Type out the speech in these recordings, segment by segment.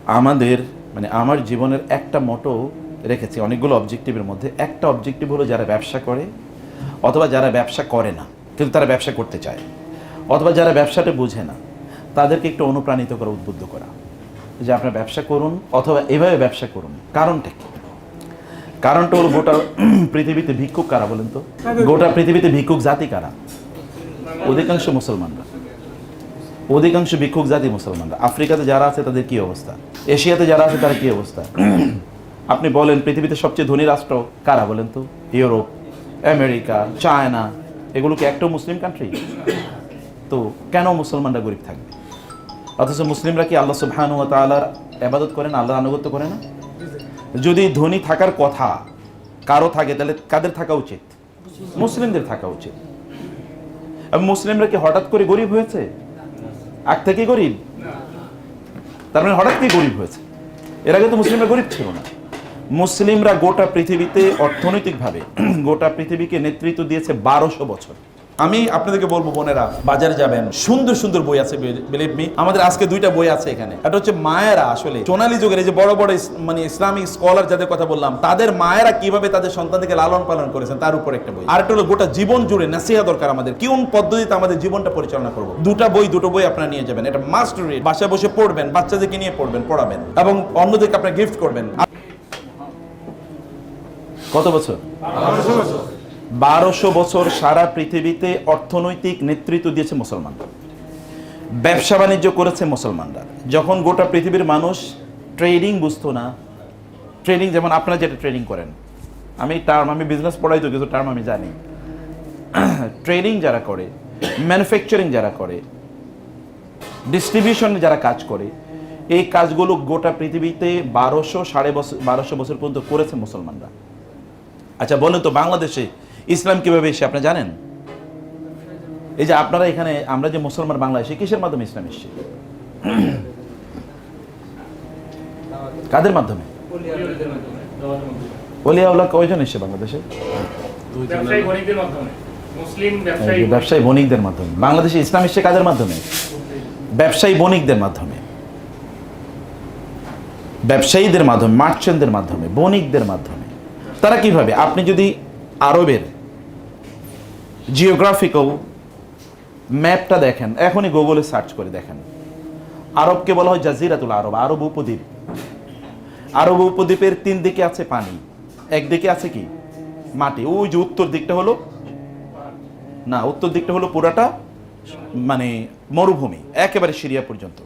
আমাদের মানে আমার জীবনের একটা মোটো রেখেছি, অনেকগুলো অবজেক্টিভের মধ্যে একটা অবজেক্টিভ হলো যারা ব্যবসা করে অথবা যারা ব্যবসা করে না কিন্তু তারা ব্যবসা করতে চায়, অথবা যারা ব্যবসাটা বুঝে না তাদেরকে একটু অনুপ্রাণিত করা, উদ্বুদ্ধ করা যে আপনার ব্যবসা করুন অথবা এভাবে ব্যবসা করুন। কারণটা কি? কারণটা হলো গোটা পৃথিবীতে ভিক্ষুক কারা বলেন তো? গোটা পৃথিবীতে ভিক্ষুক জাতি কারা? অধিকাংশ মুসলমানরা। অধিকাংশ ভিক্ষুক জাতি মুসলমানরা। আফ্রিকাতে যারা আছে তাদের কি অবস্থা? এশিয়াতে যারা আছে তার কি অবস্থা? আপনি বলেন পৃথিবীতে সবচেয়ে ধনী রাষ্ট্র কারা বলেন তো? ইউরোপ, আমেরিকা, চায়না, এগুলো কি একটাও মুসলিম কান্ট্রি? তো কেন মুসলমানরা গরিব থাকবে? অথচ মুসলিমরা কি আল্লাহ সুবহানাহু ওয়া তাআলার ইবাদত করে না, আল্লাহর আনুগত্য করে না? যদি ধনী থাকার কথা কারো থাকে তাহলে কাদের থাকা উচিত? মুসলিমদের থাকা উচিত। এবং মুসলিমরা কি হঠাৎ করে গরিব হয়েছে? আগ থেকে গরিব? তার মানে হঠাৎ করে গরিব হয়েছে? এর আগে তো মুসলিমরা গরিব ছিল না। মুসলিমরা গোটা পৃথিবীতে অর্থনৈতিকভাবে গোটা পৃথিবীকে নেতৃত্ব দিয়েছে 1200 বছর। আমি আপনাদেরকে বলবো বোনেরা, বাজারে যাবেন, সুন্দর সুন্দর বই আছে, বিলিভ মি। আমাদের আজকে দুইটা বই আছে এখানে। একটা হচ্ছে মায়েরা আসলে সোনালী যুগের এই যে বড় বড় মানে ইসলামিক স্কলার যাদের কথা বললাম, তাদের মায়েরা কিভাবে তাদের সন্তানদেরকে লালন পালন করেছেন তার উপর একটা বই। আর একটা হলো গোটা জীবন জুড়ে নাসিহা দরকার আমাদের, কোন পদ্ধতিতে আমাদের জীবনটা পরিচালনা করবো। দুটো বই আপনারা নিয়ে যাবেন। এটা মাস্ট রিড। বাসায় বসে পড়বেন, বাচ্চাদেরকে নিয়ে পড়বেন, পড়াবেন এবং অন্যদেরকে আপনারা গিফট করবেন। কত বছর? 1200 বছর সারা পৃথিবীতে অর্থনৈতিক নেতৃত্ব দিয়েছে মুসলমানরা, ব্যবসা বাণিজ্য করেছে মুসলমানরা। যখন গোটা পৃথিবীর মানুষ ট্রেডিং বুঝতো না, ট্রেডিং যেমন আপনারা যেটা ট্রেডিং করেন, আমি বিজনেস পড়াই তো কিছু টার্ম আমি জানি। ট্রেডিং যারা করে, ম্যানুফ্যাকচারিং যারা করে, ডিস্ট্রিবিউশন যারা কাজ করে, এই কাজগুলো গোটা পৃথিবীতে 1200 বছর পর্যন্ত করেছে মুসলমানরা। আচ্ছা বলেন তো বাংলাদেশে ইসলাম কিভাবে এসে আপনি জানেন? এই যে আপনারা এখানে, আমরা যে মুসলমান বাংলাদেশে, কিসের মাধ্যমে ইসলাম এসছে? কাদের মাধ্যমে? ওলিয়া উল্লাহ কয়জন এসছে বাংলাদেশে? ব্যবসায়ী বণিকদের মাধ্যমে। বাংলাদেশে ইসলাম এসছে কাদের মাধ্যমে? ব্যবসায়ী বণিকদের মাধ্যমে, ব্যবসায়ীদের মাধ্যমে, মার্চেন্টদের মাধ্যমে, বণিকদের মাধ্যমে। তারা কিভাবে? আপনি যদি আরবের জিওগ্রাফিক্যাল ম্যাপটা দেখেন, এখনই গুগলে সার্চ করে দেখেন, আরবকে বলা হয় জাজিরাতুল আরব, আরব উপদ্বীপ। আরব উপদ্বীপের 3 দিকে আছে পানি, একদিকে আছে কি? মাটি। ওই যে উত্তর দিকটা হলো পুরাটা মানে মরুভূমি, একেবারে সিরিয়া পর্যন্ত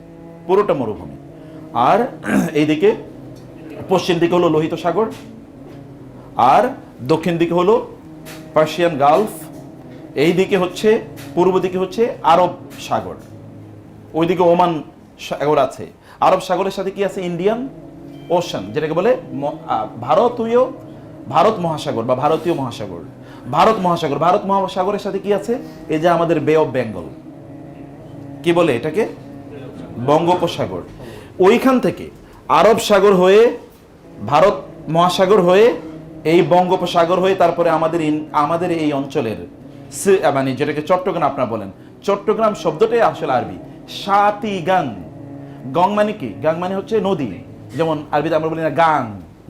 পুরোটা মরুভূমি। আর এইদিকে পশ্চিম দিকে হলো লোহিত সাগর, আর দক্ষিণ দিকে হলো পার্সিয়ান গালফ, এই দিকে হচ্ছে পূর্ব দিকে হচ্ছে আরব সাগর, ওইদিকে ওমান সাগর আছে। আরব সাগরের সাথে কি আছে? ইন্ডিয়ান ওশান, যেটাকে বলে ভারত মহাসাগর বা ভারতীয় মহাসাগর। ভারত মহাসাগরের সাথে কি আছে? এই যে আমাদের বে অফ বেঙ্গল, কি বলে এটাকে? বঙ্গোপসাগর। ওইখান থেকে আরব সাগর হয়ে, ভারত মহাসাগর হয়ে, এই বঙ্গোপসাগর হয়ে তারপরে আমাদের এই অঞ্চলের মানে যেটাকে চট্টগ্রাম আপনারা বলেন, চট্টগ্রাম শব্দটাই আসলে আরবি সাতিগাং। গং মানে কি? গাং মানে হচ্ছে নদী। যেমন আরবিতে আমরা বলি না গাং,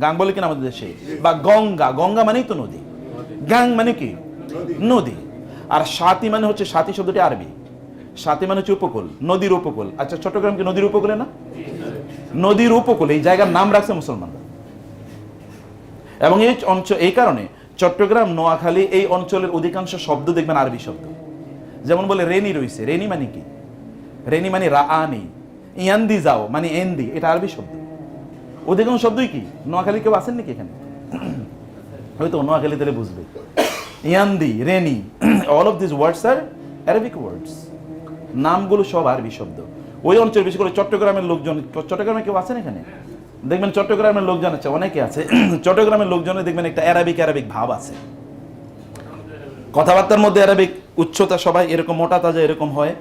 গাং বলে কিনা আমাদের দেশে, বা গঙ্গা, গঙ্গা মানেই তো নদী। গাং মানে কি? নদী। আর সাতি মানে হচ্ছে, সাতি শব্দটি আরবি, সাতি মানে হচ্ছে উপকূল, নদীর উপকূল। আচ্ছা চট্টগ্রাম কি নদীর উপকূলে না? নদীর উপকূলে এই জায়গার নাম রাখছে মুসলমানরা। এবং এই অঞ্চল, এই কারণে চট্টগ্রাম, নোয়াখালী এই অঞ্চলের অধিকাংশ শব্দ দেখবেন আরবি শব্দ। যেমন বলে রেনি রইছে, রেনি মানে কি? রেনি মানে রাআনি। ইয়ান্দি যাও মানে এন্দি, এটা আরবি শব্দ। অধিকাংশ শব্দই কি? নোয়াখালী কেউ আছেন নাকি এখানে? হয়তো নোয়াখালী তাহলে বুঝবে। ইয়ান্দি, রেনি, all of this words are Arabic words. নামগুলো সব আরবি শব্দ। ওই অঞ্চল, বিশেষ করে চট্টগ্রামের লোকজন, চট্টগ্রামে কেউ আছেন এখানে? দেখবেন চট্টগ্রামের লোকজন আছে, অনেকে আছে। চট্টগ্রামের লোকজনে দেখবেন একটা অ্যারাবিক ভাব আছে, কথাবার্তার মধ্যে অ্যারাবিক উচ্চতা। সবাই এরকম মোটা তাজা এরকম হয়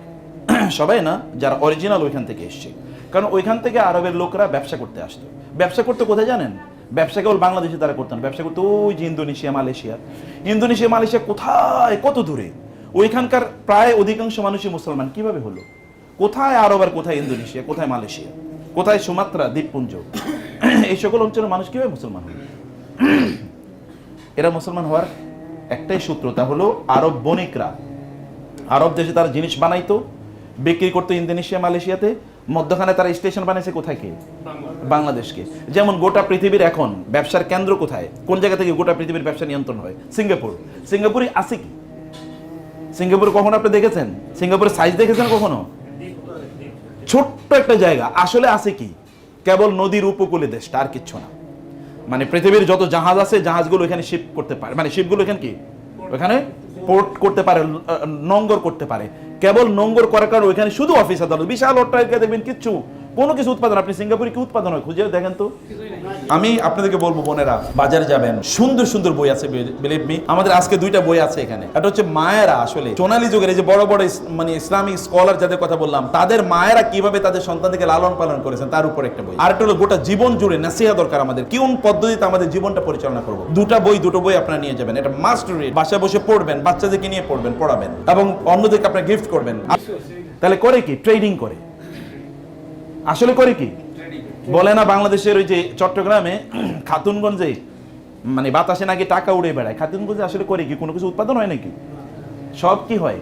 সবাই না, যারা অরিজিনাল ওইখান থেকে এসছে। কারণ ওইখান থেকে আরবের লোকরা ব্যবসা করতে আসতো। ব্যবসা করতে কোথায় জানেন? ব্যবসা কেবল বাংলাদেশে তারা করতেন, ব্যবসা করতে ওই যে ইন্দোনেশিয়া, মালয়েশিয়া কোথায়, কত দূরে। ওইখানকার প্রায় অধিকাংশ মানুষই মুসলমান। কিভাবে হলো? কোথায় আরব আর কোথায় ইন্দোনেশিয়া, কোথায় মালয়েশিয়া, কোথায়? সুমাত্রা দ্বীপপুঞ্জ। এই সকল অঞ্চলের মানুষ কিভাবে মুসলমান হল? এরা মুসলমান হওয়ার একটাই সূত্র, তা হলো আরব বণিকরা আরব দেশে তারা জিনিস বানাইতো, বিক্রি করতো ইন্দোনেশিয়া, মালয়েশিয়াতে। মধ্যখানে তারা স্টেশন বানাইছে কোথায়? কে? বাংলাদেশকে। যেমন গোটা পৃথিবীর এখন ব্যবসার কেন্দ্র কোথায়? কোন জায়গা থেকে গোটা পৃথিবীর ব্যবসা নিয়ন্ত্রণ হয়? সিঙ্গাপুর। সিঙ্গাপুরে আছে কি? সিঙ্গাপুর কখনো আপনি দেখেছেন? সিঙ্গাপুরের সাইজ দেখেছেন কখনো? ছোট্ট একটা জায়গা, আসলে আছে কি? কেবল নদীর উপকূলে দেশটা, আর কিচ্ছু না। মানে পৃথিবীর যত জাহাজ আছে, জাহাজগুলো এখানে শিপ করতে পারে, মানে শিপগুলো এখানে কি ওখানে পোর্ট করতে পারে, নোঙ্গর করতে পারে। কেবল নোঙ্গর করার কারণে ওইখানে শুধু অফিস আদালত, বিশাল অট্টালিকা দেখবেন, কিচ্ছু কোনো কিছু উৎপাদন। আপনি সিঙ্গাপুরে কি উৎপাদন হয় খুঁজে দেখেন তো। আমি আপনাদেরকে বলবো, বোনেরা বাজারে যাবেন, সুন্দর সুন্দর বই আছে, বিলিভ মি। আমাদের আজকে 2টা বই আছে এখানে। এটা হচ্ছে মায়েরা, আসলে সোনালী যুগের এই যে বড় বড় মানে ইসলামিক স্কলার যাদের কথা বললাম, তাদের মায়েরা কিভাবে তাদের সন্তানদেরকে লালন পালন করেছেন তার উপর একটা বই। আর একটা হলো গোটা জীবন জুড়ে নাসিহা দরকার আমাদের, কোন পদ্ধতিতে আমাদের জীবনটা পরিচালনা করবো। দুটো বই আপনারা নিয়ে যাবেন, এটা মাস্ট রিড। বাসায় বসে পড়বেন, বাচ্চাদেরকে নিয়ে পড়বেন, পড়াবেন, এবং অন্যদেরকে আপনারা গিফট করবেন। তাহলে করে কি? ট্রেডিং করে। আসলে করে কি? বলে না বাংলাদেশের ওই যে চট্টগ্রামে খাতুনগঞ্জে মানে বাতাসে নাকি টাকা উড়ে বেড়ায়, খাতুনগঞ্জে আসলে করে কি? কোনো কিছু উৎপাদন হয় নাকি? সব কি হয়?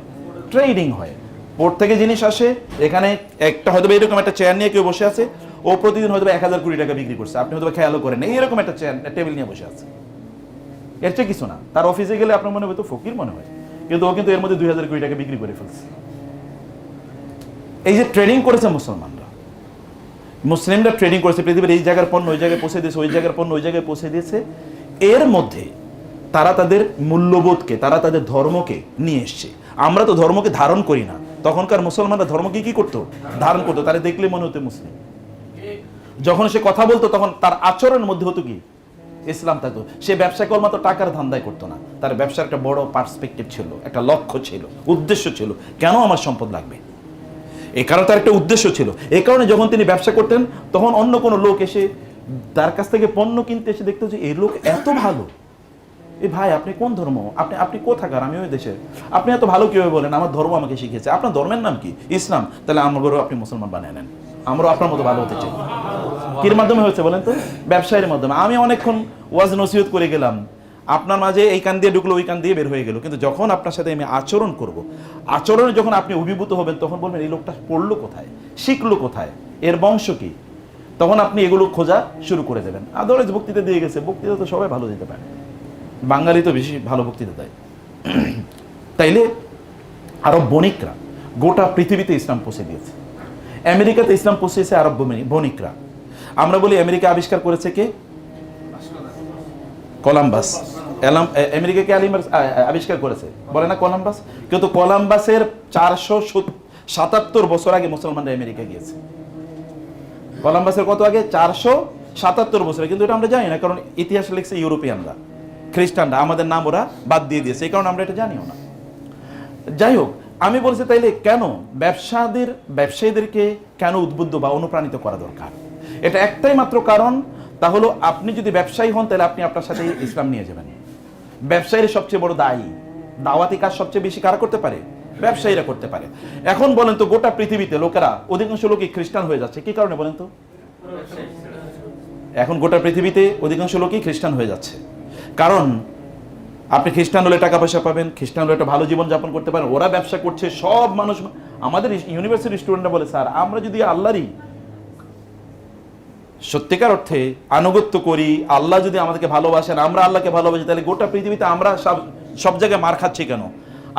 ট্রেডিং হয়। পোর্ট থেকে জিনিস আসে, এখানে একটা হয়তো এরকম একটা চেয়ার নিয়ে কেউ বসে আছে, ও প্রতিদিন হয়তো 1000 কোটি টাকা বিক্রি করছে, আপনি হয়তো খেয়ালও করেন না, এইরকম একটা চেয়ার টেবিল নিয়ে বসে আছে। এর চেয়ে কিছু না। তার অফিসে গেলে আপনার মনে হয় তো ফকির মনে হয়, কিন্তু ও কিন্তু এর মধ্যে 2000 কোটি টাকা বিক্রি করে ফেলছে। এই যে ট্রেডিং করেছে মুসলিমরা ট্রেডিং করেছে, পৃথিবীর এই জায়গার পণ্য ওই জায়গায় পৌঁছে দিয়েছে, ওই জায়গার পণ্য ওই জায়গায় পৌঁছে দিয়েছে। এর মধ্যে তারা তাদের মূল্যবোধকে, তারা তাদের ধর্মকে নিয়ে এসছে। আমরা তো ধর্মকে ধারণ করি না। তখনকার মুসলমানরা ধর্মকে কি করতো? ধারণ করতো। তারা দেখলে মনে হতো মুসলিম। যখন সে কথা বলতো তখন তার আচরণের মধ্যে হতো কি? ইসলাম থাকতো। সে ব্যবসা কেবলমাত্র টাকার ধান্দায় করতো না, তার ব্যবসার একটা বড় পার্সপেক্টিভ ছিল, একটা লক্ষ্য ছিল, উদ্দেশ্য ছিল। কেন আমার সম্পদ লাগবে? এই কারণে তার একটা উদ্দেশ্য ছিল। এই কারণে যখন তিনি ব্যবসা করতেন, তখন অন্য কোনো লোক এসে তার কাছ থেকে পণ্য কিনতে এসে দেখতো যে এই লোক এত ভালো, এই ভাই আপনি কোন ধর্ম, আপনি কোথাকার? আমি ওই দেশের। আপনি এত ভালো কিভাবে বলেন? আমার ধর্ম আমাকে শিখিয়েছে। আপনার ধর্মের নাম কি? ইসলাম। তাহলে আমারও আপনি মুসলমান বানিয়ে নেন, আমরাও আপনার মতো ভালো হতে চাই। কির মাধ্যমে হয়েছে বলেন তো? ব্যবসায়ের মাধ্যমে। আমি অনেকক্ষণ ওয়াজ নসিহত করে গেলাম, আপনার মাঝে এই কান দিয়ে ঢুকলো, ওই কান দিয়ে বের হয়ে গেল, কিন্তু যখন আপনার সাথে আমি আচরণ করব, আচরণে যখন আপনি অভিভূত হবেন, তখন বলবেন এই লোকটা পড়লো কোথায়, শিখলো কোথায়, এর বংশ কি, তখন আপনি এগুলো খোঁজা শুরু করে দেবেন। আদারওয়াইজ বক্তৃতা দিয়ে গেছে, বক্তৃতা তো সবাই ভালো দিতে পারে, বাঙালি তো বেশি ভালো বক্তৃতা দেয়। তাইলে আরব বণিকরা গোটা পৃথিবীতে ইসলাম পৌঁছে দিয়েছে। আমেরিকাতে ইসলাম পৌঁছেছে আরব বণিকরা। আমরা বলি আমেরিকা আবিষ্কার করেছে কে? কলাম্বাস। আমেরিকাকে আবিষ্কার করেছে, বলে না কলাম্বাস। কিন্তু কলাম্বাসের 477 বছর আগে মুসলমানরা আমেরিকা গিয়েছে। কলাম্বাসের কত আগে? 477 বছর। কিন্তু এটা আমরা জানি না, কারণ ইতিহাস লিখছে ইউরোপিয়ানরা, খ্রিস্টানরা। আমাদের নাম ওরা বাদ দিয়ে দিয়েছে, এই কারণে আমরা এটা জানিও না। যাই হোক, আমি বলছি তাইলে কেন ব্যবসায়ীদেরকে কেন উদ্বুদ্ধ বা অনুপ্রাণিত করা দরকার? এটা একটাই মাত্র কারণ, তা হলো আপনি যদি ব্যবসায়ী হন, তাহলে আপনি আপনার সাথে ইসলাম নিয়ে যাবেন। ব্যবসায়ীরা সবচেয়ে বড় দায়ী। দাওয়াতি কাজ সবচেয়ে বেশি কারা করতে পারে? ব্যবসায়ীরা করতে পারে। এখন বলেন তো, গোটা পৃথিবীতে লোকেরা, অধিকাংশ লোকই খ্রিস্টান হয়ে যাচ্ছে, কি কারণে বলেন তো? এখন গোটা পৃথিবীতে অধিকাংশ লোকই খ্রিস্টান হয়ে যাচ্ছে, কারণ আপনি খ্রিস্টান হলে টাকা পয়সা পাবেন, খ্রিস্টান হলে একটা ভালো জীবন যাপন করতে পারেন। ওরা ব্যবসা করছে, সব মানুষ। আমাদের ইউনিভার্সিটির স্টুডেন্টরা বলে, স্যার আমরা যদি আল্লাহরই সত্যিকার অর্থে আনুগত্য করি, আল্লাহ যদি আমাদেরকে ভালোবাসেন, আমরা আল্লাহকে ভালোবাসি, তাহলে গোটা পৃথিবীতে আমরা সব জায়গায় মার খাচ্ছি কেন?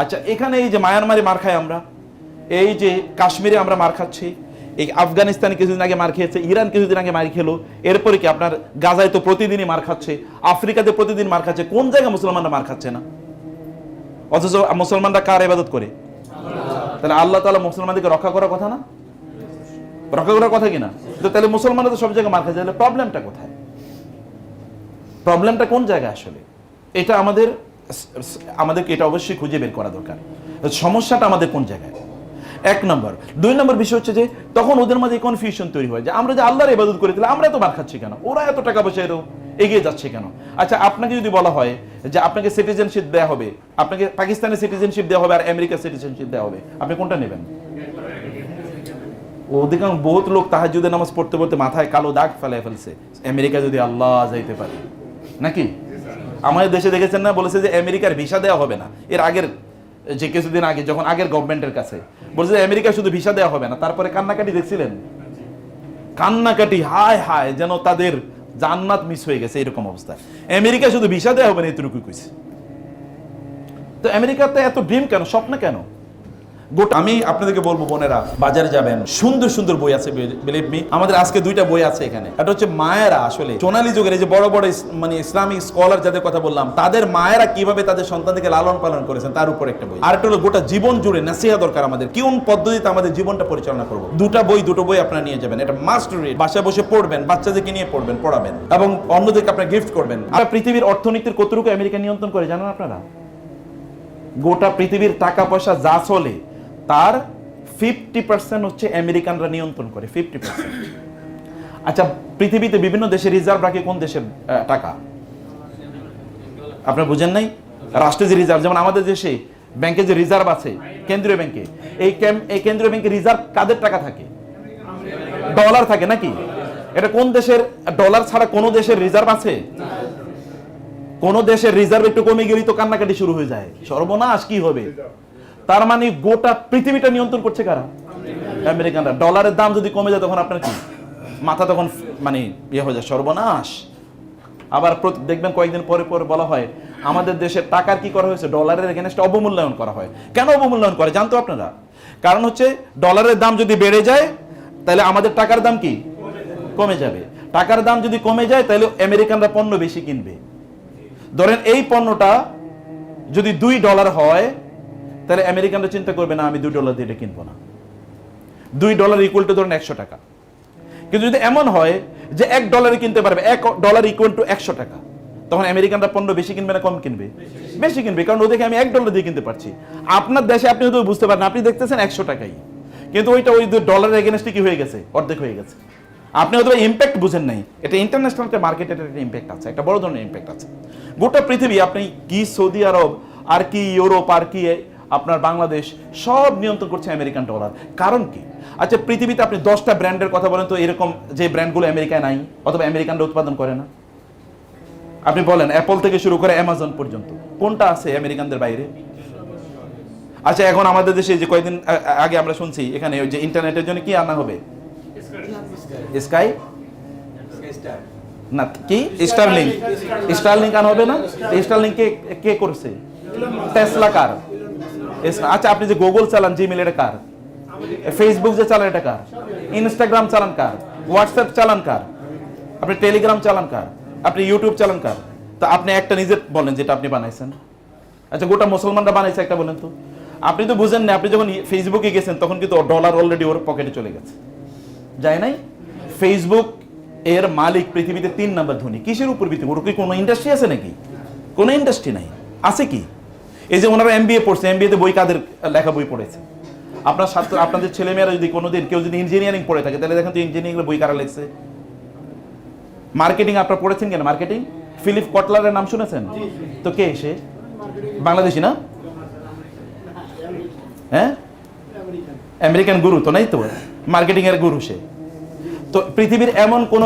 আচ্ছা, এখানে এই যে মায়ানমারে মার খাই আমরা, এই যে কাশ্মীরে আমরা মার খাচ্ছি, এই আফগানিস্তানে কিছুদিন আগে মার খেয়েছে, ইরান কিছুদিন আগে মার খেলো, এরপরে কি আপনার গাজায় তো প্রতিদিনই মার খাচ্ছে, আফ্রিকাতে প্রতিদিন মার খাচ্ছে। কোন জায়গায় মুসলমানরা মার খাচ্ছে না? অথচ মুসলমানরা কার ইবাদত করে? তাহলে আল্লাহ তাআলা মুসলমানদেরকে রক্ষা করার কথা না? রক্ষা করার কথা কিনা? তো তাহলে মুসলমানরা তো সব জায়গায় মার খাচ্ছে, তাহলে প্রবলেমটা কোথায়? প্রবলেমটা কোন জায়গায় আসলে? এটা আমাদেরকে এটা অবশ্যই খুঁজে বের করা দরকার, সমস্যাটা আমাদের কোন জায়গায়। 1 নম্বর। 2 নম্বর বিষয় হচ্ছে যে তখন ওদের মাঝে কনফিউশন তৈরি হয় যে আমরা যে আল্লাহর ইবাদত করি, তাহলে আমরা এত মার খাচ্ছি কেন, ওরা এত টাকা পয়সা এগিয়ে যাচ্ছে কেন? আচ্ছা, আপনাকে যদি বলা হয় যে আপনাকে সিটিজেনশিপ দেওয়া হবে, আপনাকে পাকিস্তানের সিটিজেনশিপ দেওয়া হবে আর আমেরিকার সিটিজেনশিপ দেওয়া হবে, আপনি কোনটা নেবেন? অধিকাংশ বহুত লোক তাহাজ্জুদের নামাজ পড়তে পড়তে মাথায় কালো দাগ ফেলে ফেলছে, আমেরিকা যদি আল্লাহ যাইতে পারে নাকি। আমাদের দেশে দেখেছেন না, বলেছে যে আমেরিকার ভিসা দেওয়া হবে না। এর আগের যে কিছুদিন আগে যখন আগের গভর্নমেন্টের কাছে বলছে যে আমেরিকা শুধু ভিসা দেওয়া হবে না, তারপরে কান্নাকাটি দেখছিলেন, কান্নাকাটি হায় হায়, যেন তাদের জান্নাত মিস হয়ে গেছে এরকম অবস্থা। আমেরিকা শুধু ভিসা দেওয়া হবে না এতটুকু কইছে। তো আমেরিকাতে এত ড্রিম কেন, স্বপ্ন কেন? আমি আপনাদেরকে বলবো বোনেরা, বাজারে যাবেন, সুন্দর সুন্দর বই আছে, বিলিভ মি। আমাদের আজকে 2টা বই আছে এখানে। একটা হচ্ছে মায়েরা, আসলে সোনালী যুগের এই যে বড় বড় মানে ইসলামিক স্কলার যাদের কথা বললাম, তাদের মায়েরা কিভাবে তাদের সন্তানদেরকে লালন পালন করেছেন তার উপর একটা বই। আর একটা হলো গোটা জীবন জুড়ে নাসিহা দরকার আমাদের, কোন পদ্ধতিতে আমাদের জীবনটা পরিচালনা করবো। দুটো বই আপনারা নিয়ে যাবেন, এটা মাস্ট রিড। বাসায় বসে পড়বেন, বাচ্চাদেরকে নিয়ে পড়বেন, পড়াবেন এবং অন্যদেরকে আপনারা গিফট করবেন। আর পৃথিবীর অর্থনীতির কতটুকু আমেরিকা নিয়ন্ত্রণ করে জানেন আপনারা? গোটা পৃথিবীর টাকা পয়সা যা চলে তার 50% হচ্ছে আমেরিকানরা নিয়ন্ত্রণ করে, 50%। আচ্ছা, পৃথিবীতে বিভিন্ন দেশে রিজার্ভ রাখে কোন দেশের টাকা? আপনারা বুঝেন নাই? রাষ্ট্রে যে রিজার্ভ, যেমন আমাদের দেশে ব্যাংকে যে রিজার্ভ আছে কেন্দ্রীয় ব্যাংকে, এই কেন্দ্রীয় ব্যাংকে রিজার্ভ কাদের টাকা থাকে? ডলার থাকে নাকি? এটা কোন দেশের? ডলার ছাড়া কোন দেশের রিজার্ভ আছে? কোন দেশের রিজার্ভ একটু কমে গেলেই তো কান্নাকাটি শুরু হয়ে যায়, সর্বনাশ কি হবে। তার মানে গোটা পৃথিবীটা নিয়ন্ত্রণ করছে কারা? আমেরিকানরা। ডলারের দাম যদি কমে যায় তখন আপনার কি মাথা তখন মানে ইয়ে হয়ে যায়, সর্বনাশ। আবার দেখবেন কয়েকদিন পরে পরে বলা হয় আমাদের দেশের টাকার কি করা হয়েছে, ডলারের এগেনস্টে অবমূল্যায়ন করা হয়। কেন অবমূল্যায়ন করে জানতো আপনারা? কারণ হচ্ছে ডলারের দাম যদি বেড়ে যায় তাহলে আমাদের টাকার দাম কি কমে যাবে। টাকার দাম যদি কমে যায় তাহলে আমেরিকানরা পণ্য বেশি কিনবে। ধরেন এই পণ্যটা যদি $2 হয় তাহলে আমেরিকানরা চিন্তা করবে না আমি $2 দিয়ে এটা কিনবো না। $2 ইকুয়াল টু ধরেন 100 টাকা। কিন্তু যদি এমন হয় যে $1 কিনতে পারবে, $1 ইকুয়াল টু 100 টাকা, তখন আমেরিকানরা পণ্য বেশি কিনবে না কম কিনবে? বেশি কিনবে, কারণ ওদেরকে আমি $1 দিয়ে কিনতে পারছি। আপনার দেশে আপনি হয়তো বুঝতে পারেন, আপনি দেখতেছেন 100 টাকাই, কিন্তু ওইটা ওই ডলারের এগেনস্টে কি হয়ে গেছে, অর্ধেক হয়ে গেছে। আপনি হয়তো ইম্প্যাক্ট বুঝেন নাই, এটা ইন্টারন্যাশনাল মার্কেটের একটা ইম্প্যাক্ট আছে, একটা বড় ধরনের ইম্প্যাক্ট আছে। গোটা পৃথিবী, আপনি কি সৌদি আরব আর কি ইউরোপ আর কি আপনার বাংলাদেশ সব নিয়ন্ত্রণ করছে আমেরিকান ডলার। কারণ কি? আচ্ছা, পৃথিবীতে আপনি 10টা ব্র্যান্ডের কথা বলেন তো এরকম যে ব্র্যান্ডগুলো আমেরিকায় নাই অথবা আমেরিকানরা উৎপাদন করে না। আপনি বলেন অ্যাপল থেকে শুরু করে অ্যামাজন পর্যন্ত কোনটা আছে আমেরিকানদের বাইরে? আচ্ছা, এখন আমাদের দেশে যে কয়েকদিন আগে আমরা শুনছি এখানে ওই যে ইন্টারনেটের জন্য কি আনা হবে, স্কাই না কি স্টারলিংক আনা হবে না? স্টারলিংক কে করছে? টেসলা কার? আচ্ছা, আপনি যে গুগল চালান, জিমেল, এটা কার? ফেসবুক যে চালান এটা কার? ইনস্টাগ্রাম চালান কার? হোয়াটসঅ্যাপ চালান কার? আপনি টেলিগ্রাম চালান কার? আপনি ইউটিউব চালান কার? তা আপনি একটা নিজে বলেন যেটা আপনি বানাইছেন। আচ্ছা, গোটা মুসলমানরা বানাইছে একটা বলেন তো। আপনি তো বুঝেন না, আপনি যখন ফেসবুকে গেছেন তখন কিন্তু ডলার অলরেডি ওর পকেটে চলে গেছে, যায় নাই? ফেসবুক এর মালিক পৃথিবীতে 3 নম্বর ধনী। কিসের উপর ভিত্তি? ওর কি কোনো ইন্ডাস্ট্রি আছে নাকি? কোনো ইন্ডাস্ট্রি নাই। আছে কি? এই যে ওনারা MBA পড়ছে, MBA তে বই কাদের লেখা বই পড়েছে? আপনার ছাত্র, আপনাদের ছেলেমেয়েরা যদি কোনোদিন কেউ যদি ইঞ্জিনিয়ারিং পড়ে থাকে তাহলে দেখেন তো ইঞ্জিনিয়ারিং বই কারা লিখছে। মার্কেটিং আপনারা পড়েছেন কেন? মার্কেটিং ফিলিপ কটলারের নাম শুনেছেন তো? কে সে? বাংলাদেশি না? হ্যাঁ, আমেরিকান গুরু তো নাই তো, মার্কেটিং এর গুরু সে। তো পৃথিবীর এমন কোন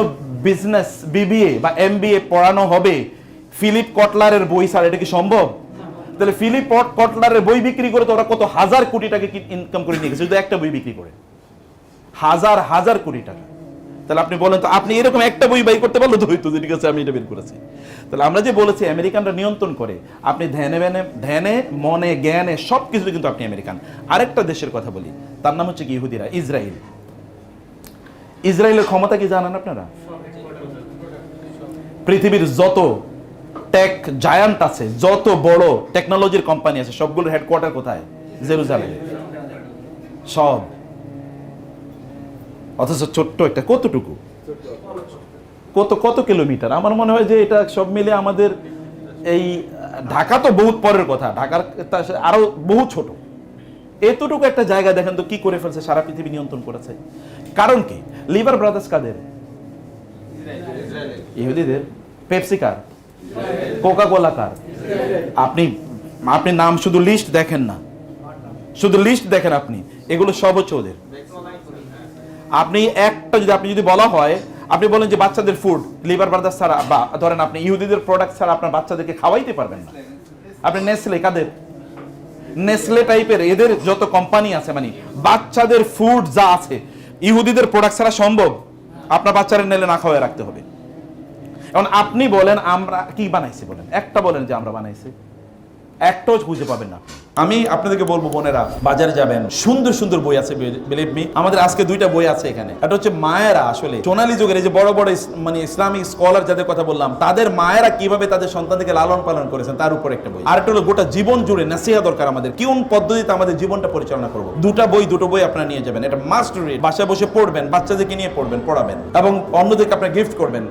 বিজনেস BBA বা MBA পড়ানো হবে ফিলিপ কটলারের বই ছাড়া? এটা কি সম্ভব? তাহলে ফিলিপ কটলারের বই বিক্রি করে তো ওরা কত হাজার কোটি টাকা ইনকাম করে নিয়ে গেছে, শুধু একটা বই বিক্রি করে হাজার হাজার কোটি টাকা। তাহলে আপনি বলেন তো, আপনি এরকম একটা বই বাই করতে পারলো তো হইতো যে ঠিক আছে আমি এটা বের করেছি। তাহলে আমরা যে বলেছি আমেরিকানরা নিয়ন্ত্রণ করে, আপনি ধ্যানে মনে জ্ঞানে সব কিছু কিন্তু আপনি আমেরিকান। আরেকটা দেশের কথা বলি, তার নাম হচ্ছে কি ইহুদিরা, ইসরায়েল। ইসরায়েলের ক্ষমতা কি জানেন আপনারা? পৃথিবীর যত টেক জায়ান্ট আছে, যত বড় টেকনোলজির কোম্পানি আছে, সবগুলোর হেডকোয়ার্টার কোথায়? জেরুজালেমে। সব। অথচ ছোট্ট একটা, কতটুকু, কত কিলোমিটার? আমার মনে হয় যে এটা সব মিলে আমাদের এই ঢাকা তো বহুত পরের কথা, ঢাকার আরো বহু ছোট। এতটুকু একটা জায়গা দেখেন তো কি করে ফেলছে, সারা পৃথিবী নিয়ন্ত্রণ করেছে। কারণ কি? লিভার ব্রাদার্স কাদের? ইহুদিদের। পেপসি কার? কোকা কোলা কার? আপনি নাম শুধু লিস্ট দেখেন না, শুধু লিস্ট দেখেন আপনি, এগুলো সব হচ্ছে ওদের। আপনি একটা আপনি যদি বলা হয়, আপনি বলেন যে বাচ্চাদের ফুড লিভার ব্রাদার্স ছাড়া, বা ধরেন আপনি ইহুদিদের প্রোডাক্ট ছাড়া আপনার বাচ্চাদেরকে খাওয়াইতে পারবেন না। আপনি নেসলে, কাদের নেসলে টাইপের এদের যত কোম্পানি আছে, মানে বাচ্চাদের ফুড যা আছে ইহুদিদের প্রোডাক্ট ছাড়া সম্ভব? আপনার বাচ্চারা নেলে না খাওয়াই রাখতে হবে। এখন আপনি বলেন আমরা কি বানাইছি, বলেন একটা বলেন যে আমরা বানাইছি, একটাও খুঁজে পাবেন না। আমি আপনাদেরকে বলবো বোনেরা, বাজারে যাবেন, সুন্দর সুন্দর বই আছে, বিলিভ মি। আমাদের আজকে 2টা বই আছে এখানে। এটা হচ্ছে মায়েরা আসলে সোনালী যুগের এই যে বড় বড় মানে ইসলামিক স্কলার যাদের কথা বললাম, তাদের মায়েরা কিভাবে তাদের সন্তানদেরকে লালন পালন করেছেন তার উপর একটা বই। আর একটা হলো গোটা জীবন জুড়ে নাসিহা দরকার আমাদের, কোন পদ্ধতিতে আমাদের জীবনটা পরিচালনা করব। দুটো বই আপনারা নিয়ে যাবেন, এটা মাস্ট রিড। বাসায় বসে পড়বেন, বাচ্চাদেরকে নিয়ে পড়বেন, পড়াবেন এবং অন্যদেরকে আপনারা গিফট করবেন।